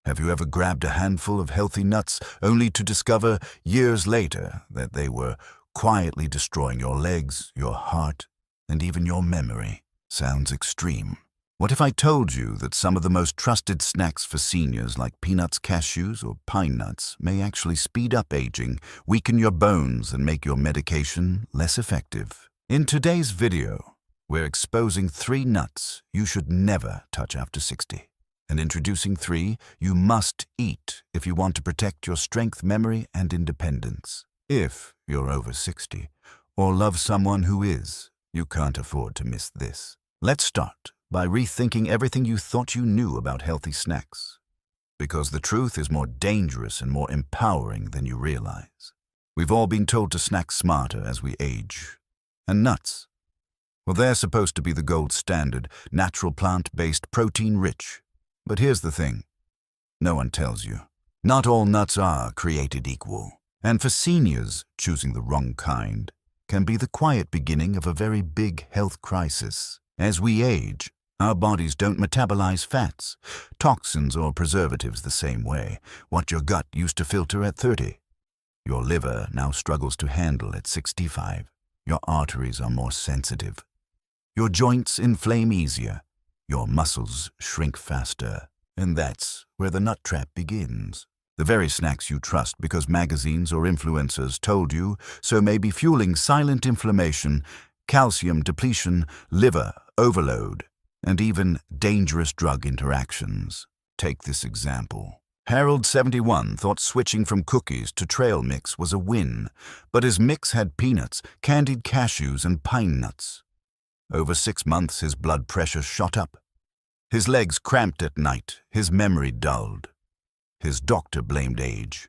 Have you ever grabbed a handful of healthy nuts only to discover years later that they were quietly destroying your legs, your heart, and even your memory? Sounds extreme. What if I told you that some of the most trusted snacks for seniors like peanuts, cashews, or pine nuts may actually speed up aging, weaken your bones, and make your medication less effective? In today's video, we're exposing 3 nuts you should never touch after 60. And introducing 3 you must eat if you want to protect your strength, memory, and independence. If you're over 60 or love someone who is, you can't afford to miss this. Let's start by rethinking everything you thought you knew about healthy snacks. Because the truth is more dangerous and more empowering than you realize. We've all been told to snack smarter as we age. And nuts? Well, they're supposed to be the gold standard, natural plant-based, protein-rich. But here's the thing. No one tells you. Not all nuts are created equal. And for seniors, choosing the wrong kind can be the quiet beginning of a very big health crisis. As we age, our bodies don't metabolize fats, toxins, or preservatives the same way. What your gut used to filter at 30, your liver now struggles to handle at 65. Your arteries are more sensitive. Your joints inflame easier. Your muscles shrink faster. And that's where the nut trap begins. The very snacks you trust because magazines or influencers told you so may be fueling silent inflammation, calcium depletion, liver overload, and even dangerous drug interactions. Take this example. Harold, 71, thought switching from cookies to trail mix was a win, but his mix had peanuts, candied cashews, and pine nuts. Over 6 months, his blood pressure shot up. His legs cramped at night, his memory dulled. His doctor blamed age.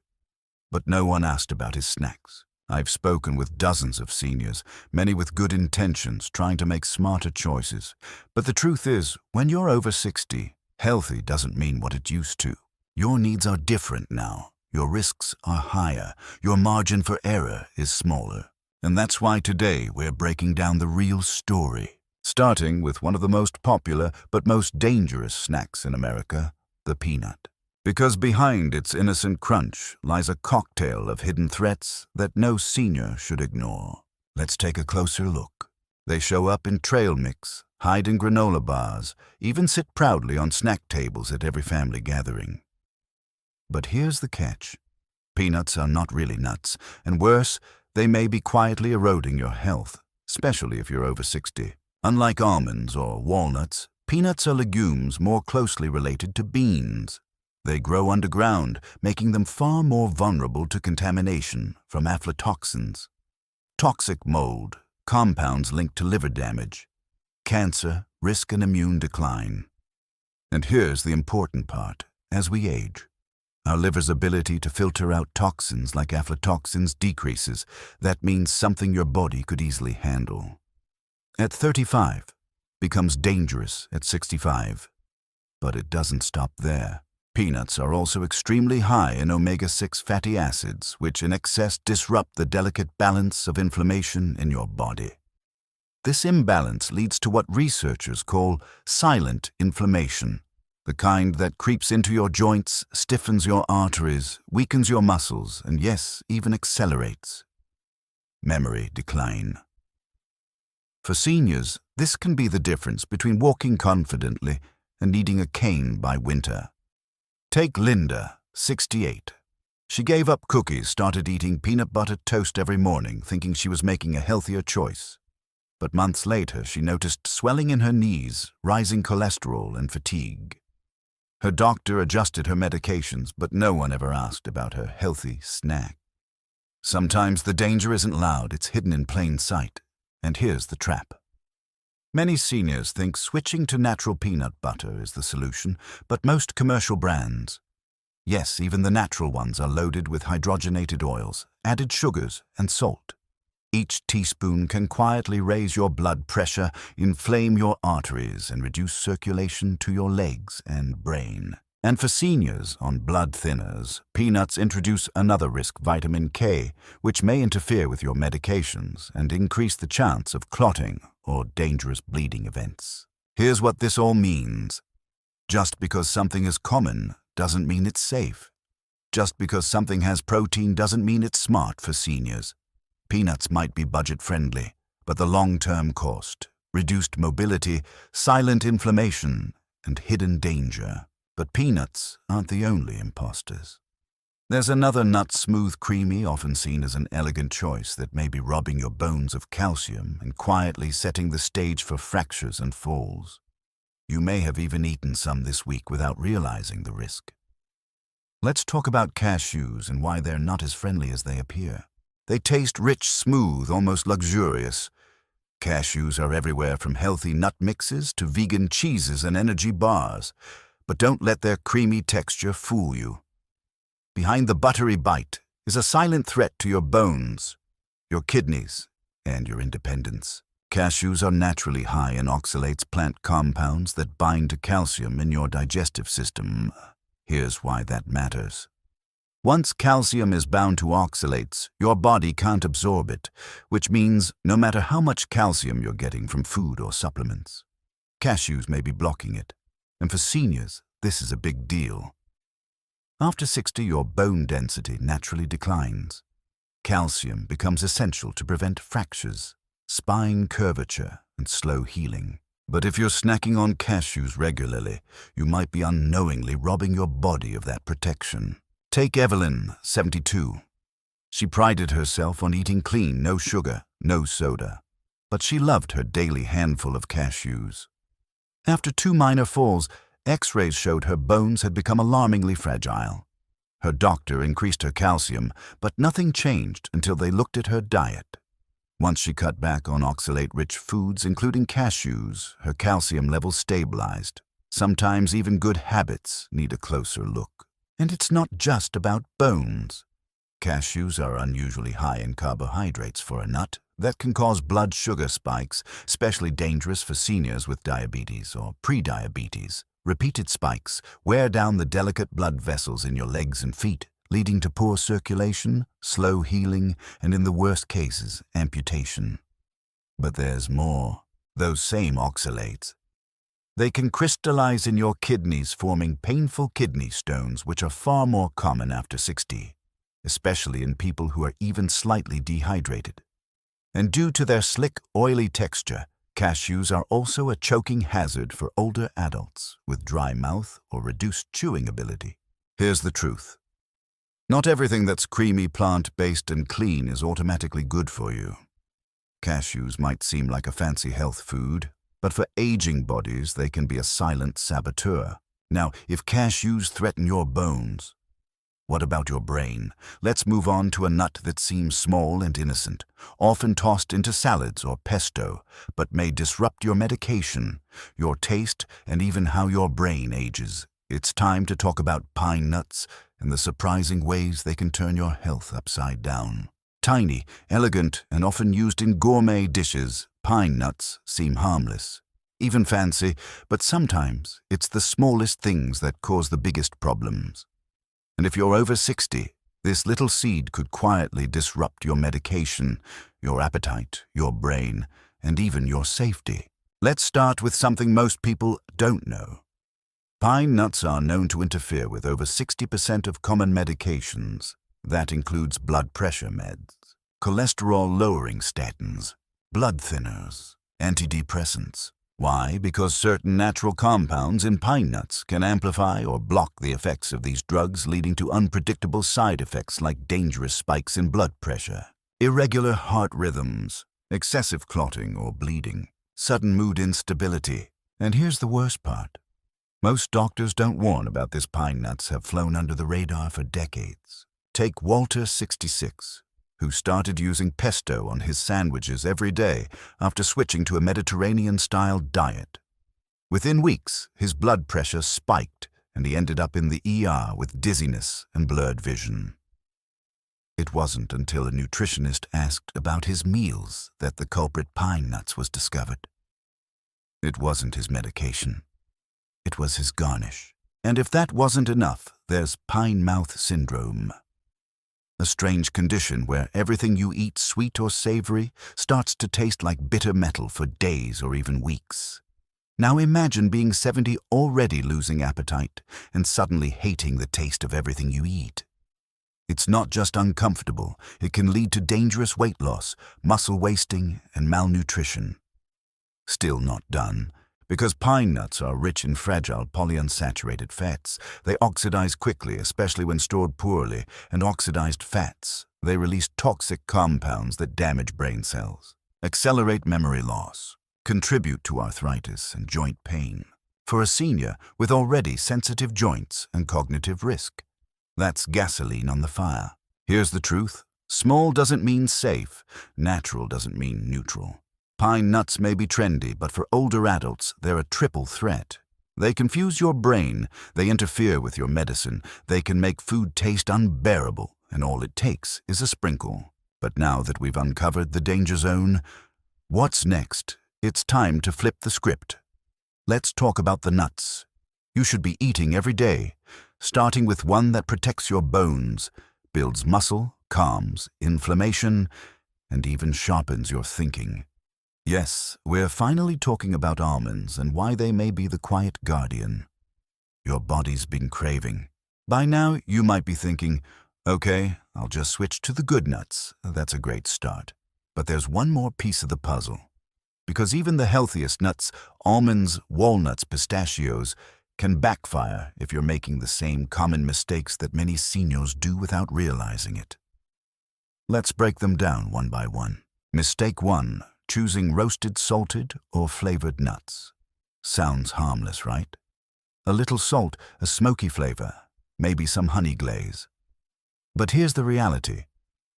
But no one asked about his snacks. I've spoken with dozens of seniors, many with good intentions, trying to make smarter choices. But the truth is, when you're over 60, healthy doesn't mean what it used to. Your needs are different now. Your risks are higher. Your margin for error is smaller. And that's why today we're breaking down the real story, starting with one of the most popular but most dangerous snacks in America, the peanut. Because behind its innocent crunch lies a cocktail of hidden threats that no senior should ignore. Let's take a closer look. They show up in trail mix, hide in granola bars, even sit proudly on snack tables at every family gathering. But here's the catch. Peanuts are not really nuts, and worse, they may be quietly eroding your health, especially if you're over 60. Unlike almonds or walnuts, peanuts are legumes more closely related to beans. They grow underground, making them far more vulnerable to contamination from aflatoxins, toxic mold, compounds linked to liver damage, cancer, risk, and immune decline. And here's the important part. As we age, our liver's ability to filter out toxins like aflatoxins decreases. That means something your body could easily handle. At 35, becomes dangerous at 65. But it doesn't stop there. Peanuts are also extremely high in omega-6 fatty acids, which in excess disrupt the delicate balance of inflammation in your body. This imbalance leads to what researchers call silent inflammation, the kind that creeps into your joints, stiffens your arteries, weakens your muscles, and yes, even accelerates memory decline. For seniors, this can be the difference between walking confidently and needing a cane by winter. Take Linda, 68. She gave up cookies, started eating peanut butter toast every morning, thinking she was making a healthier choice. But months later, she noticed swelling in her knees, rising cholesterol, and fatigue. Her doctor adjusted her medications, but no one ever asked about her healthy snack. Sometimes the danger isn't loud, it's hidden in plain sight. And here's the trap. Many seniors think switching to natural peanut butter is the solution, but most commercial brands, yes, even the natural ones, are loaded with hydrogenated oils, added sugars, and salt. Each teaspoon can quietly raise your blood pressure, inflame your arteries, and reduce circulation to your legs and brain. And for seniors on blood thinners, peanuts introduce another risk, vitamin K, which may interfere with your medications and increase the chance of clotting or dangerous bleeding events. Here's what this all means. Just because something is common doesn't mean it's safe. Just because something has protein doesn't mean it's smart for seniors. Peanuts might be budget-friendly, but the long-term cost, reduced mobility, silent inflammation, and hidden danger. But peanuts aren't the only imposters. There's another nut, smooth, creamy, often seen as an elegant choice that may be robbing your bones of calcium and quietly setting the stage for fractures and falls. You may have even eaten some this week without realizing the risk. Let's talk about cashews and why they're not as friendly as they appear. They taste rich, smooth, almost luxurious. Cashews are everywhere from healthy nut mixes to vegan cheeses and energy bars, but don't let their creamy texture fool you. Behind the buttery bite is a silent threat to your bones, your kidneys, and your independence. Cashews are naturally high in oxalates, plant compounds that bind to calcium in your digestive system. Here's why that matters. Once calcium is bound to oxalates, your body can't absorb it, which means no matter how much calcium you're getting from food or supplements, cashews may be blocking it. And for seniors, this is a big deal. After 60, your bone density naturally declines. Calcium becomes essential to prevent fractures, spine curvature, and slow healing. But if you're snacking on cashews regularly, you might be unknowingly robbing your body of that protection. Take Evelyn, 72. She prided herself on eating clean, no sugar, no soda. But she loved her daily handful of cashews. After 2 minor falls, X-rays showed her bones had become alarmingly fragile. Her doctor increased her calcium, but nothing changed until they looked at her diet. Once she cut back on oxalate-rich foods, including cashews, her calcium levels stabilized. Sometimes even good habits need a closer look. And it's not just about bones. Cashews are unusually high in carbohydrates for a nut that can cause blood sugar spikes, especially dangerous for seniors with diabetes or prediabetes. Repeated spikes wear down the delicate blood vessels in your legs and feet, leading to poor circulation, slow healing, and in the worst cases, amputation. But there's more. Those same oxalates. They can crystallize in your kidneys, forming painful kidney stones, which are far more common after 60, especially in people who are even slightly dehydrated. And due to their slick, oily texture, cashews are also a choking hazard for older adults with dry mouth or reduced chewing ability. Here's the truth. Not everything that's creamy, plant-based, and clean is automatically good for you. Cashews might seem like a fancy health food, but for aging bodies, they can be a silent saboteur. Now, if cashews threaten your bones, what about your brain? Let's move on to a nut that seems small and innocent, often tossed into salads or pesto, but may disrupt your medication, your taste, and even how your brain ages. It's time to talk about pine nuts and the surprising ways they can turn your health upside down. Tiny, elegant, and often used in gourmet dishes, pine nuts seem harmless, even fancy, but sometimes it's the smallest things that cause the biggest problems. And if you're over 60, this little seed could quietly disrupt your medication, your appetite, your brain, and even your safety. Let's start with something most people don't know. Pine nuts are known to interfere with over 60% of common medications. That includes blood pressure meds, cholesterol-lowering statins, blood thinners, antidepressants. Why? Because certain natural compounds in pine nuts can amplify or block the effects of these drugs, leading to unpredictable side effects like dangerous spikes in blood pressure, irregular heart rhythms, excessive clotting or bleeding, sudden mood instability. And here's the worst part. Most doctors don't warn about this. Pine nuts have flown under the radar for decades. Take Walter, 66, who started using pesto on his sandwiches every day after switching to a Mediterranean-style diet. Within weeks, his blood pressure spiked and he ended up in the ER with dizziness and blurred vision. It wasn't until a nutritionist asked about his meals that the culprit pine nuts was discovered. It wasn't his medication. It was his garnish. And if that wasn't enough, there's pine mouth syndrome. A strange condition where everything you eat, sweet or savory, starts to taste like bitter metal for days or even weeks. Now imagine being 70 already losing appetite and suddenly hating the taste of everything you eat. It's not just uncomfortable, it can lead to dangerous weight loss, muscle wasting, and malnutrition. Still not done. Because pine nuts are rich in fragile polyunsaturated fats, they oxidize quickly, especially when stored poorly, and oxidized fats. They release toxic compounds that damage brain cells, accelerate memory loss, contribute to arthritis and joint pain. For a senior with already sensitive joints and cognitive risk, that's gasoline on the fire. Here's the truth. Small doesn't mean safe. Natural doesn't mean neutral. Pine nuts may be trendy, but for older adults, they're a triple threat. They confuse your brain, they interfere with your medicine, they can make food taste unbearable, and all it takes is a sprinkle. But now that we've uncovered the danger zone, what's next? It's time to flip the script. Let's talk about the nuts you should be eating every day, starting with one that protects your bones, builds muscle, calms inflammation, and even sharpens your thinking. Yes, we're finally talking about almonds and why they may be the quiet guardian your body's been craving. By now, you might be thinking, okay, I'll just switch to the good nuts. That's a great start. But there's one more piece of the puzzle. Because even the healthiest nuts, almonds, walnuts, pistachios, can backfire if you're making the same common mistakes that many seniors do without realizing it. Let's break them down one by one. Mistake 1. Choosing roasted, salted, or flavored nuts. Sounds harmless, right? A little salt, a smoky flavor, maybe some honey glaze. But here's the reality.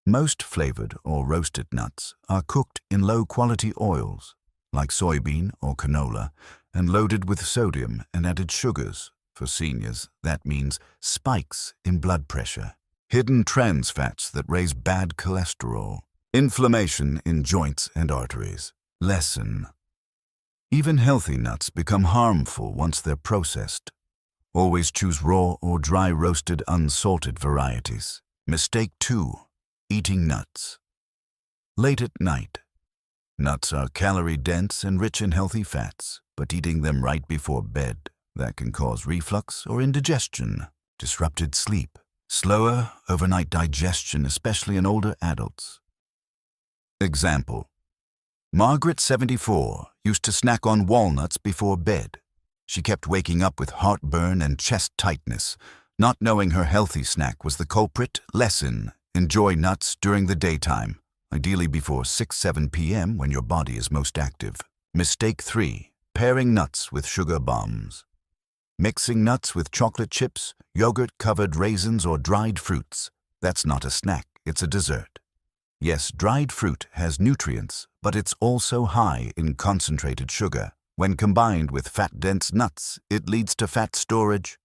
Most flavored or roasted nuts are cooked in low-quality oils, like soybean or canola, and loaded with sodium and added sugars. For seniors, that means spikes in blood pressure, hidden trans fats that raise bad cholesterol, inflammation in joints and arteries. Lesson: even healthy nuts become harmful once they're processed. Always choose raw or dry roasted unsalted varieties. Mistake 2. Eating nuts late at night. Nuts are calorie-dense and rich in healthy fats, but eating them right before bed, that can cause reflux or indigestion, disrupted sleep, slower overnight digestion, especially in older adults. Example: Margaret, 74, used to snack on walnuts before bed. She kept waking up with heartburn and chest tightness, not knowing her healthy snack was the culprit. Lesson: enjoy nuts during the daytime, ideally before 6-7 p.m. when your body is most active. Mistake 3. Pairing nuts with sugar bombs. Mixing nuts with chocolate chips, yogurt-covered raisins, or dried fruits. That's not a snack, it's a dessert. Yes, dried fruit has nutrients, but it's also high in concentrated sugar. When combined with fat-dense nuts, it leads to fat storage,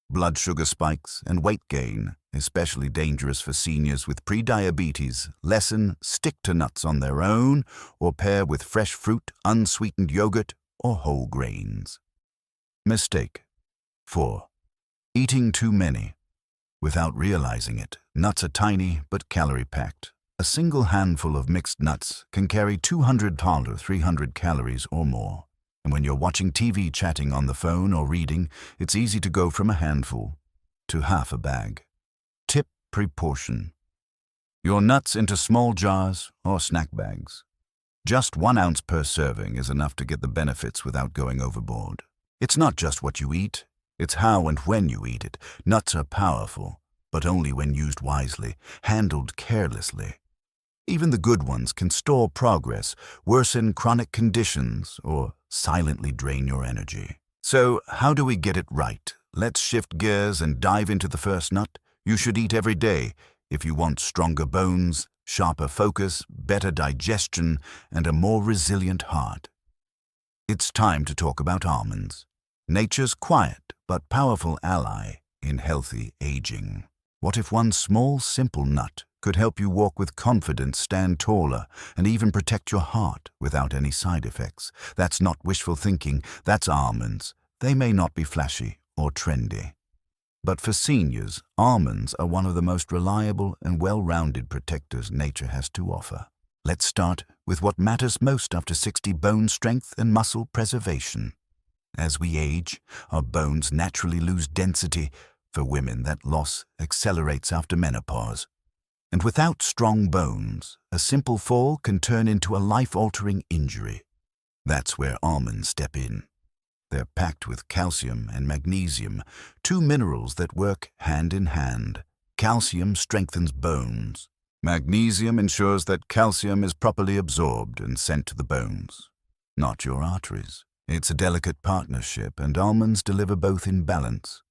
blood sugar spikes, and weight gain, especially dangerous for seniors with prediabetes. Lesson: stick to nuts on their own, or pair with fresh fruit, unsweetened yogurt, or whole grains. Mistake 4. Eating too many. Without realizing it, nuts are tiny but calorie-packed. A single handful of mixed nuts can carry 200 or 300 calories or more. And when you're watching TV, chatting on the phone, or reading, it's easy to go from a handful to half a bag. Tip: proportion. Your nuts into small jars or snack bags. Just 1 ounce per serving is enough to get the benefits without going overboard. It's not just what you eat, it's how and when you eat it. Nuts are powerful, but only when used wisely, handled carelessly. Even the good ones can stall progress, worsen chronic conditions, or silently drain your energy. So, how do we get it right? Let's shift gears and dive into the first nut you should eat every day if you want stronger bones, sharper focus, better digestion, and a more resilient heart. It's time to talk about almonds, nature's quiet but powerful ally in healthy aging. What if one small, simple nut could help you walk with confidence, stand taller, and even protect your heart without any side effects? That's not wishful thinking, that's almonds. They may not be flashy or trendy, but for seniors, almonds are one of the most reliable and well-rounded protectors nature has to offer. Let's start with what matters most after 60: bone strength and muscle preservation. As we age, our bones naturally lose density. For women, that loss accelerates after menopause. And without strong bones, a simple fall can turn into a life-altering injury. That's where almonds step in. They're packed with calcium and magnesium, two minerals that work hand in hand. Calcium strengthens bones. Magnesium ensures that calcium is properly absorbed and sent to the bones, not your arteries. It's a delicate partnership, and almonds deliver both in balance.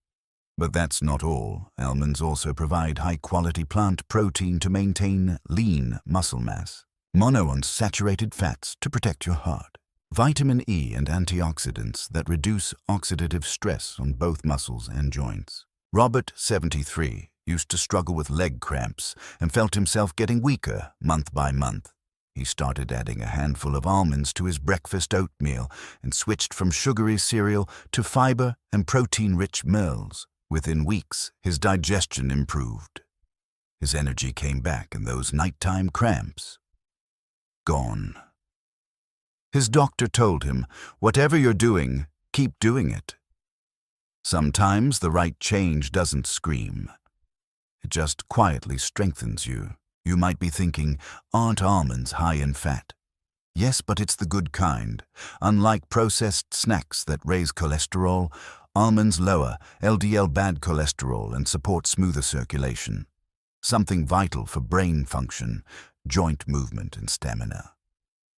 But that's not all. Almonds also provide high-quality plant protein to maintain lean muscle mass, monounsaturated fats to protect your heart, vitamin E and antioxidants that reduce oxidative stress on both muscles and joints. Robert, 73, used to struggle with leg cramps and felt himself getting weaker month by month. He started adding a handful of almonds to his breakfast oatmeal and switched from sugary cereal to fiber and protein-rich meals. Within weeks, his digestion improved. His energy came back, and those nighttime cramps, gone. His doctor told him, "Whatever you're doing, keep doing it." Sometimes the right change doesn't scream. It just quietly strengthens you. You might be thinking, aren't almonds high in fat? Yes, but it's the good kind. Unlike processed snacks that raise cholesterol, almonds lower LDL bad cholesterol and support smoother circulation. Something vital for brain function, joint movement, and stamina.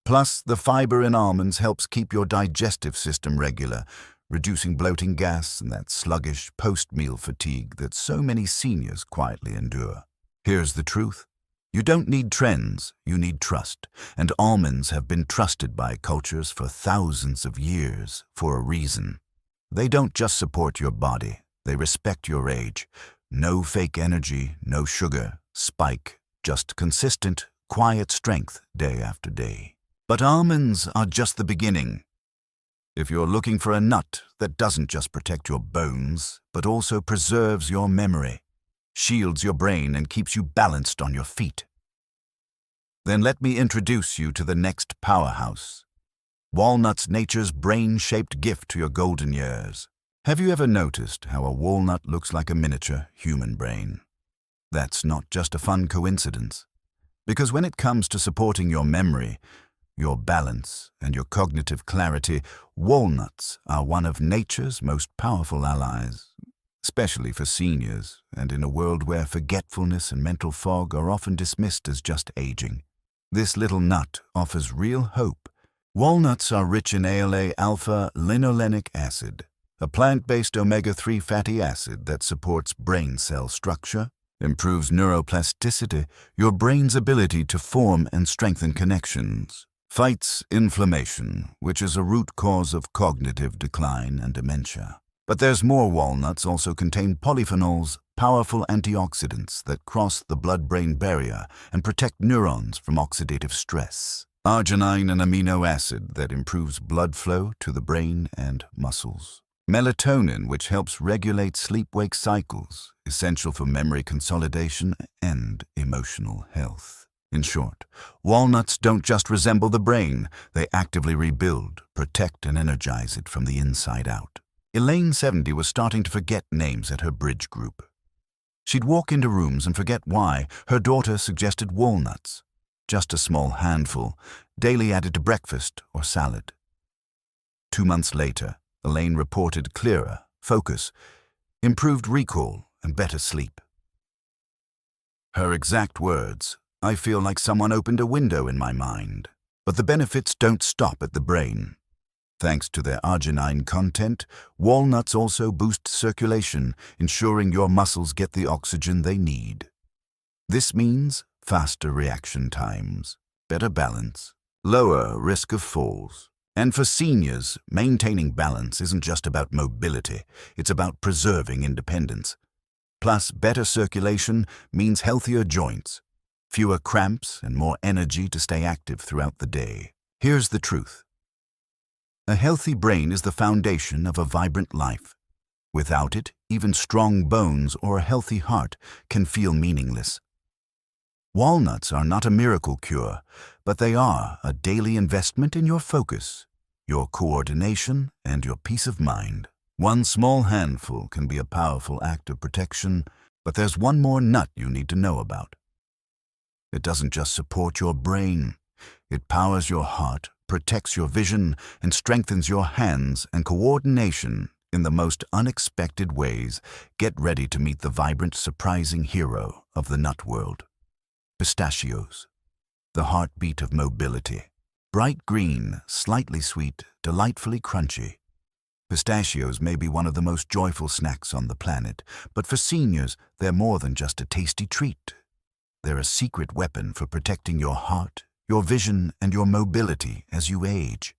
Plus, the fiber in almonds helps keep your digestive system regular, reducing bloating gas and that sluggish post-meal fatigue that so many seniors quietly endure. Here's the truth. You don't need trends, you need trust. And almonds have been trusted by cultures for thousands of years for a reason. They don't just support your body, they respect your age. No fake energy, no sugar, spike, just consistent, quiet strength day after day. But almonds are just the beginning. If you're looking for a nut that doesn't just protect your bones, but also preserves your memory, shields your brain, and keeps you balanced on your feet, then let me introduce you to the next powerhouse. Walnuts, nature's brain-shaped gift to your golden years. Have you ever noticed how a walnut looks like a miniature human brain? That's not just a fun coincidence. Because when it comes to supporting your memory, your balance, and your cognitive clarity, walnuts are one of nature's most powerful allies. Especially for seniors, and in a world where forgetfulness and mental fog are often dismissed as just aging. This little nut offers real hope. Walnuts are rich in ALA alpha-linolenic acid, a plant-based omega-3 fatty acid that supports brain cell structure, improves neuroplasticity, your brain's ability to form and strengthen connections, fights inflammation, which is a root cause of cognitive decline and dementia. But there's more. Walnuts also contain polyphenols, powerful antioxidants that cross the blood-brain barrier and protect neurons from oxidative stress. Arginine, an amino acid that improves blood flow to the brain and muscles. Melatonin, which helps regulate sleep-wake cycles, essential for memory consolidation and emotional health. In short, walnuts don't just resemble the brain, they actively rebuild, protect, and energize it from the inside out. Elaine, 70, was starting to forget names at her bridge group. She'd walk into rooms and forget why. Her daughter suggested walnuts, just a small handful, daily added to breakfast or salad. 2 months later, Elaine reported clearer focus, improved recall, and better sleep. Her exact words, "I feel like someone opened a window in my mind." But the benefits don't stop at the brain. Thanks to their arginine content, walnuts also boost circulation, ensuring your muscles get the oxygen they need. This means faster reaction times, better balance, lower risk of falls. And for seniors, maintaining balance isn't just about mobility, it's about preserving independence. Plus, better circulation means healthier joints, fewer cramps, and more energy to stay active throughout the day. Here's the truth. A healthy brain is the foundation of a vibrant life. Without it, even strong bones or a healthy heart can feel meaningless. Walnuts are not a miracle cure, but they are a daily investment in your focus, your coordination, and your peace of mind. One small handful can be a powerful act of protection, but there's one more nut you need to know about. It doesn't just support your brain. It powers your heart, protects your vision, and strengthens your hands and coordination in the most unexpected ways. Get ready to meet the vibrant, surprising hero of the nut world. Pistachios, the heartbeat of mobility. Bright green, slightly sweet, delightfully crunchy. Pistachios may be one of the most joyful snacks on the planet, but for seniors, they're more than just a tasty treat. They're a secret weapon for protecting your heart, your vision, and your mobility as you age.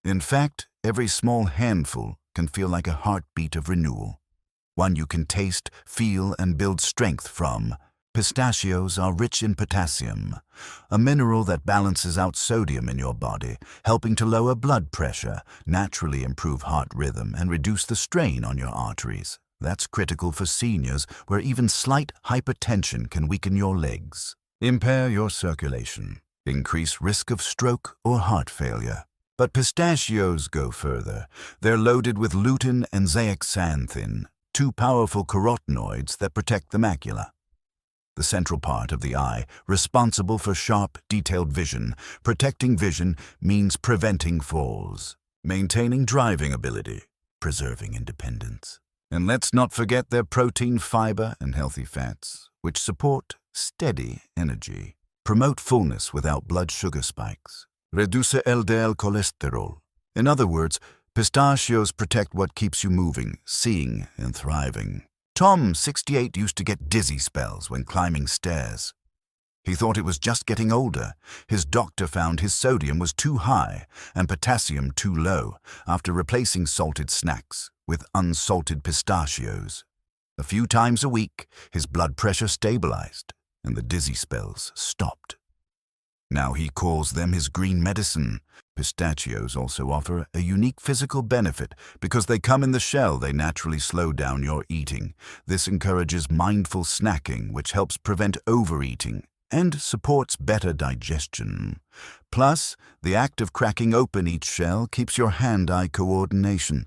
In fact, every small handful can feel like a heartbeat of renewal, one you can taste, feel, and build strength from. Pistachios are rich in potassium, a mineral that balances out sodium in your body, helping to lower blood pressure, naturally improve heart rhythm, and reduce the strain on your arteries. That's critical for seniors, where even slight hypertension can weaken your legs, impair your circulation, increase risk of stroke or heart failure. But pistachios go further. They're loaded with lutein and zeaxanthin, two powerful carotenoids that protect the macula, the central part of the eye, responsible for sharp, detailed vision. Protecting vision means preventing falls, maintaining driving ability, preserving independence. And let's not forget their protein, fiber, and healthy fats, which support steady energy, promote fullness without blood sugar spikes, reduce LDL cholesterol. In other words, pistachios protect what keeps you moving, seeing, and thriving. Tom, 68, used to get dizzy spells when climbing stairs. He thought it was just getting older. His doctor found his sodium was too high and potassium too low after replacing salted snacks with unsalted pistachios. A few times a week, his blood pressure stabilized and the dizzy spells stopped. Now he calls them his green medicine. Pistachios also offer a unique physical benefit because they come in the shell. They naturally slow down your eating. This encourages mindful snacking, which helps prevent overeating and supports better digestion. Plus, the act of cracking open each shell keeps your hand-eye coordination,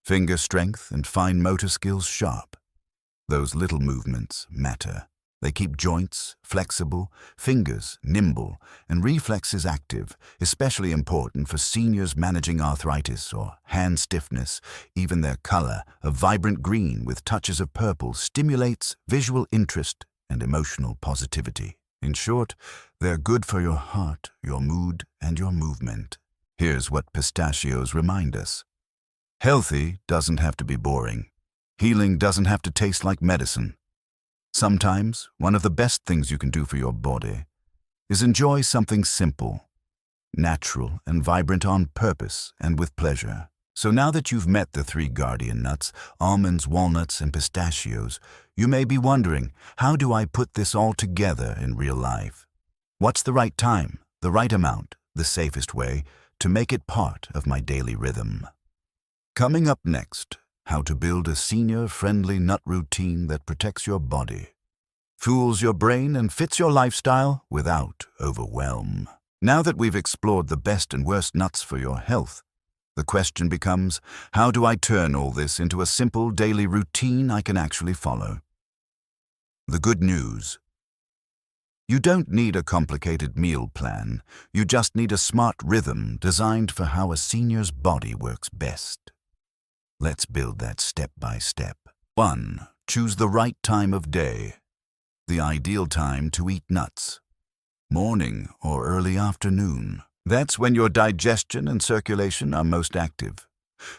finger strength, and fine motor skills sharp. Those little movements matter. They keep joints flexible, fingers nimble, and reflexes active, especially important for seniors managing arthritis or hand stiffness. Even their color, a vibrant green with touches of purple, stimulates visual interest and emotional positivity. In short, they're good for your heart, your mood, and your movement. Here's what pistachios remind us. Healthy doesn't have to be boring. Healing doesn't have to taste like medicine. Sometimes, one of the best things you can do for your body is enjoy something simple, natural, and vibrant on purpose and with pleasure. So now that you've met the three guardian nuts, almonds, walnuts, and pistachios, you may be wondering, how do I put this all together in real life? What's the right time, the right amount, the safest way to make it part of my daily rhythm? Coming up next, how to build a senior-friendly nut routine that protects your body, fuels your brain, and fits your lifestyle without overwhelm. Now that we've explored the best and worst nuts for your health, the question becomes, how do I turn all this into a simple daily routine I can actually follow? The good news: you don't need a complicated meal plan. You just need a smart rhythm designed for how a senior's body works best. Let's build that step by step. 1. Choose the right time of day. The ideal time to eat nuts: morning or early afternoon. That's when your digestion and circulation are most active,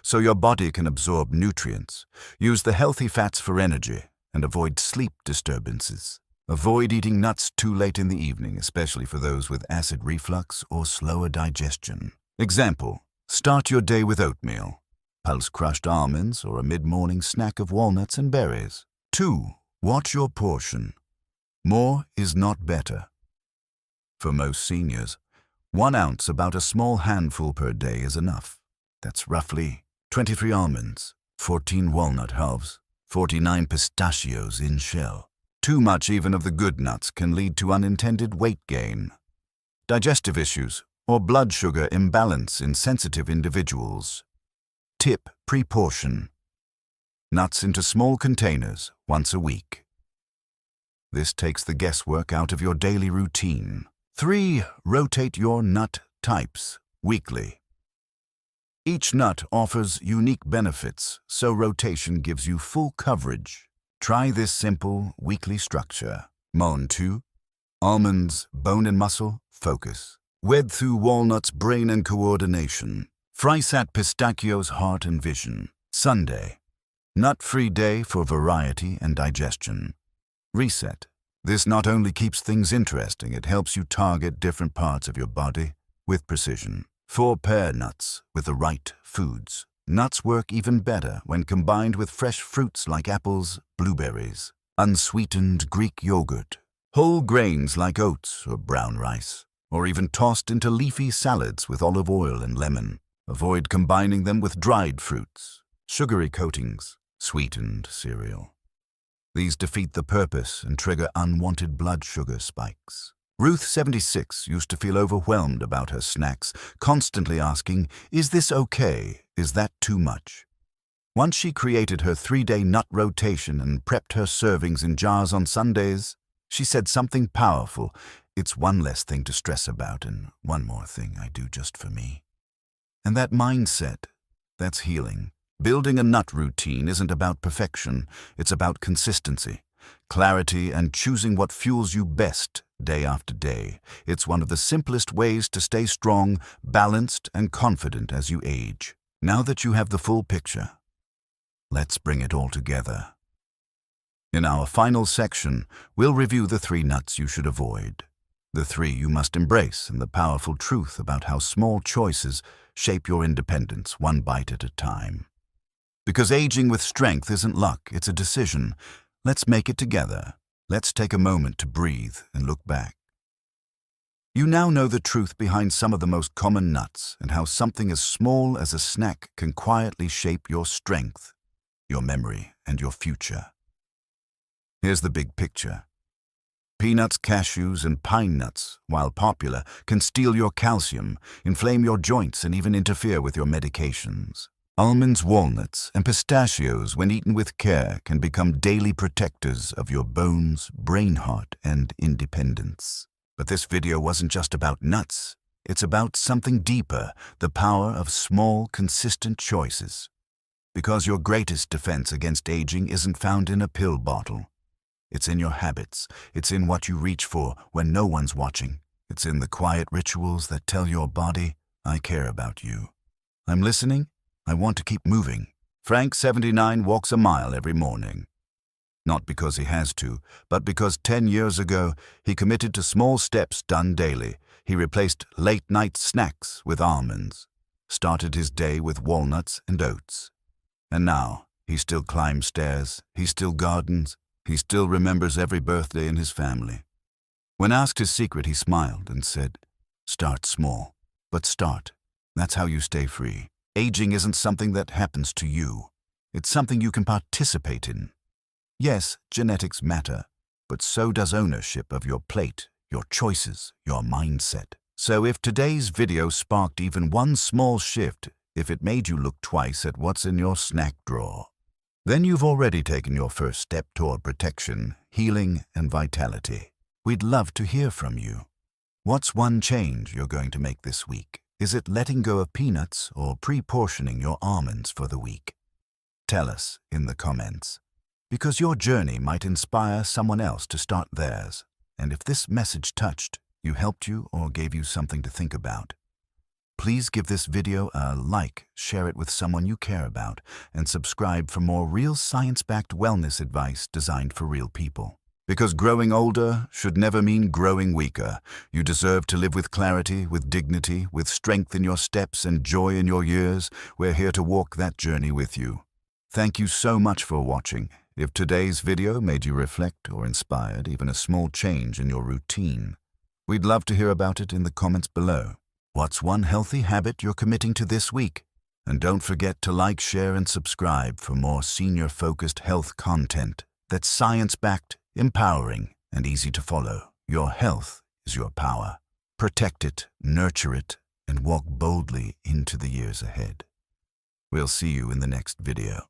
so your body can absorb nutrients. Use the healthy fats for energy and avoid sleep disturbances. Avoid eating nuts too late in the evening, especially for those with acid reflux or slower digestion. Example: start your day with oatmeal, pulse crushed almonds, or a mid-morning snack of walnuts and berries. 2. Watch your portion. More is not better. For most seniors, 1 ounce, about a small handful per day, is enough. That's roughly 23 almonds, 14 walnut halves, 49 pistachios in shell. Too much even of the good nuts can lead to unintended weight gain, digestive issues, or blood sugar imbalance in sensitive individuals. Tip: pre-portion. Nuts into small containers once a week. This takes the guesswork out of your daily routine. 3. Rotate your nut types weekly. Each nut offers unique benefits, so rotation gives you full coverage. Try this simple weekly structure. Mon 2. Almonds, bone and muscle, focus. Wed through walnuts, brain and coordination. Frysat pistachios, heart and vision. Sunday. Nut-free day for variety and digestion. Reset. This not only keeps things interesting, it helps you target different parts of your body with precision. 4. Pair nuts with the right foods. Nuts work even better when combined with fresh fruits like apples, blueberries, unsweetened Greek yogurt, whole grains like oats or brown rice, or even tossed into leafy salads with olive oil and lemon. Avoid combining them with dried fruits, sugary coatings, sweetened cereal. These defeat the purpose and trigger unwanted blood sugar spikes. Ruth, 76, used to feel overwhelmed about her snacks, constantly asking, "Is this okay? Is that too much?" Once she created her 3-day nut rotation and prepped her servings in jars on Sundays, she said something powerful: "It's one less thing to stress about and one more thing I do just for me." And that mindset, that's healing. Building a nut routine isn't about perfection, it's about consistency, clarity, and choosing what fuels you best day after day. It's one of the simplest ways to stay strong, balanced, and confident as you age. Now that you have the full picture, let's bring it all together. In our final section, we'll review the 3 nuts you should avoid, the 3 you must embrace, and the powerful truth about how small choices shape your independence one bite at a time. Because aging with strength isn't luck, it's a decision. Let's make it together. Let's take a moment to breathe and look back. You now know the truth behind some of the most common nuts and how something as small as a snack can quietly shape your strength, your memory, and your future. Here's the big picture. Peanuts, cashews, and pine nuts, while popular, can steal your calcium, inflame your joints, and even interfere with your medications. Almonds, walnuts, and pistachios, when eaten with care, can become daily protectors of your bones, brain, heart, and independence. But this video wasn't just about nuts. It's about something deeper, the power of small, consistent choices. Because your greatest defense against aging isn't found in a pill bottle. It's in your habits. It's in what you reach for when no one's watching. It's in the quiet rituals that tell your body, "I care about you. I'm listening. I want to keep moving." Frank, 79, walks a mile every morning. Not because he has to, but because 10 years ago he committed to small steps done daily. He replaced late-night snacks with almonds, started his day with walnuts and oats. And now he still climbs stairs, he still gardens, he still remembers every birthday in his family. When asked his secret, he smiled and said, "Start small, but start. That's how you stay free." Aging isn't something that happens to you. It's something you can participate in. Yes, genetics matter, but so does ownership of your plate, your choices, your mindset. So if today's video sparked even one small shift, if it made you look twice at what's in your snack drawer, then you've already taken your first step toward protection, healing, and vitality. We'd love to hear from you. What's one change you're going to make this week? Is it letting go of peanuts or pre-portioning your almonds for the week? Tell us in the comments, because your journey might inspire someone else to start theirs. And if this message touched you, helped you, or gave you something to think about, please give this video a like, share it with someone you care about, and subscribe for more real science-backed wellness advice designed for real people. Because growing older should never mean growing weaker. You deserve to live with clarity, with dignity, with strength in your steps and joy in your years. We're here to walk that journey with you. Thank you so much for watching. If today's video made you reflect or inspired even a small change in your routine, we'd love to hear about it in the comments below. What's one healthy habit you're committing to this week? And don't forget to like, share, and subscribe for more senior-focused health content that's science-backed, empowering, and easy to follow. Your health is your power. Protect it, nurture it, and walk boldly into the years ahead. We'll see you in the next video.